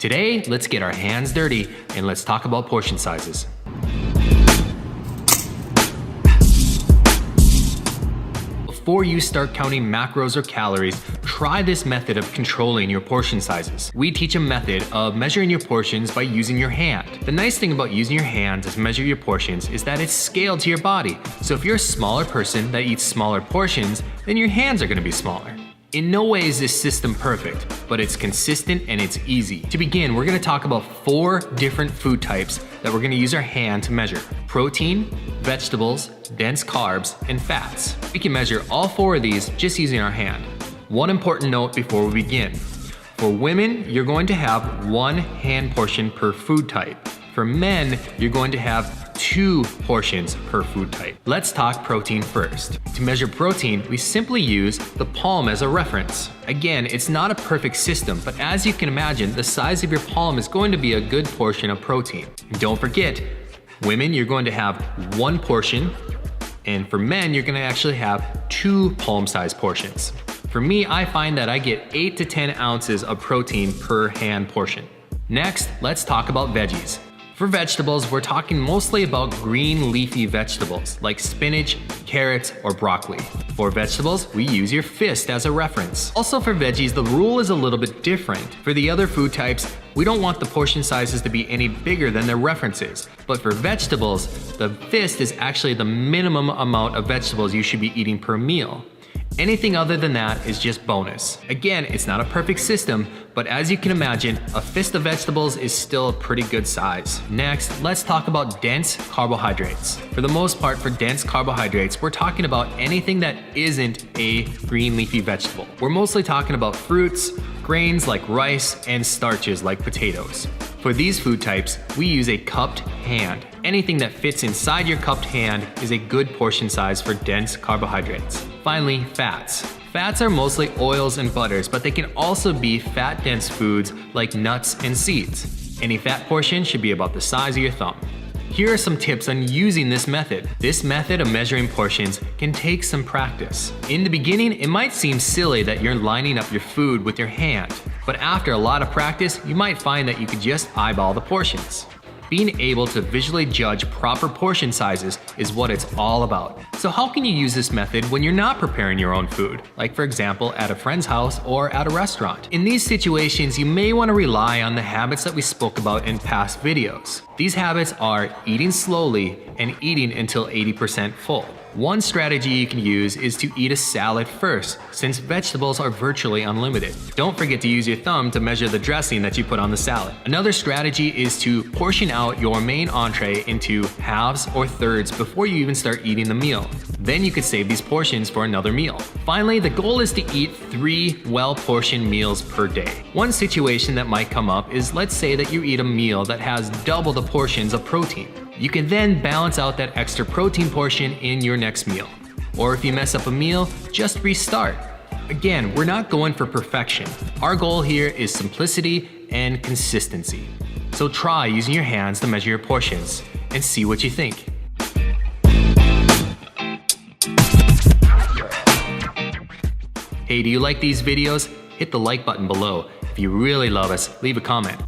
Today, let's get our hands dirty and let's talk about portion sizes. Before you start counting macros or calories, try this method of controlling your portion sizes. We teach a method of measuring your portions by using your hand. The nice thing about using your hand to measure your portions is that it's scaled to your body. So if you're a smaller person that eats smaller portions, then your hands are going to be smaller. In no way is this system perfect, but it's consistent and it's easy. To begin, we're going to talk about 4 different food types that we're going to use our hand to measure: protein, vegetables, dense carbs, and fats. We can measure all 4 of these just using our hand. One important note before we begin. For women, you're going to have 1 hand portion per food type. For men, you're going to have 2 portions per food type. Let's talk protein first. To measure protein, we simply use the palm as a reference. Again, it's not a perfect system, but as you can imagine, the size of your palm is going to be a good portion of protein. And don't forget, women, you're going to have 1 portion, and for men, you're going to actually have 2 palm-sized portions. For me, I find that I get 8 to 10 ounces of protein per hand portion. Next, let's talk about veggies. For vegetables, we're talking mostly about green leafy vegetables like spinach, carrots, or broccoli. For vegetables, we use your fist as a reference. Also for veggies, the rule is a little bit different. For the other food types, we don't want the portion sizes to be any bigger than their references. But for vegetables, the fist is actually the minimum amount of vegetables you should be eating per meal. Anything other than that is just bonus. Again, it's not a perfect system, but as you can imagine, a fist of vegetables is still a pretty good size. Next, let's talk about dense carbohydrates. For the most part, for dense carbohydrates, we're talking about anything that isn't a green leafy vegetable. We're mostly talking about fruits, grains like rice, and starches like potatoes. For these food types, we use a cupped hand. Anything that fits inside your cupped hand is a good portion size for dense carbohydrates. Finally, fats. Fats are mostly oils and butters, but they can also be fat-dense foods like nuts and seeds. Any fat portion should be about the size of your thumb. Here are some tips on using this method. This method of measuring portions can take some practice. In the beginning, it might seem silly that you're lining up your food with your hand, but after a lot of practice, you might find that you could just eyeball the portions. Being able to visually judge proper portion sizes is what it's all about. So how can you use this method when you're not preparing your own food? Like for example, at a friend's house or at a restaurant. In these situations, you may want to rely on the habits that we spoke about in past videos. These habits are eating slowly and eating until 80% full. One strategy you can use is to eat a salad first, since vegetables are virtually unlimited. Don't forget to use your thumb to measure the dressing that you put on the salad. Another strategy is to portion out your main entree into halves or thirds before you even start eating the meal. Then you could save these portions for another meal. Finally, the goal is to eat 3 well-portioned meals per day. One situation that might come up is, let's say that you eat a meal that has double the portions of protein. You can then balance out that extra protein portion in your next meal. Or if you mess up a meal, just restart. Again, we're not going for perfection. Our goal here is simplicity and consistency. So try using your hands to measure your portions and see what you think. Hey, do you like these videos? Hit the like button below. If you really love us, leave a comment.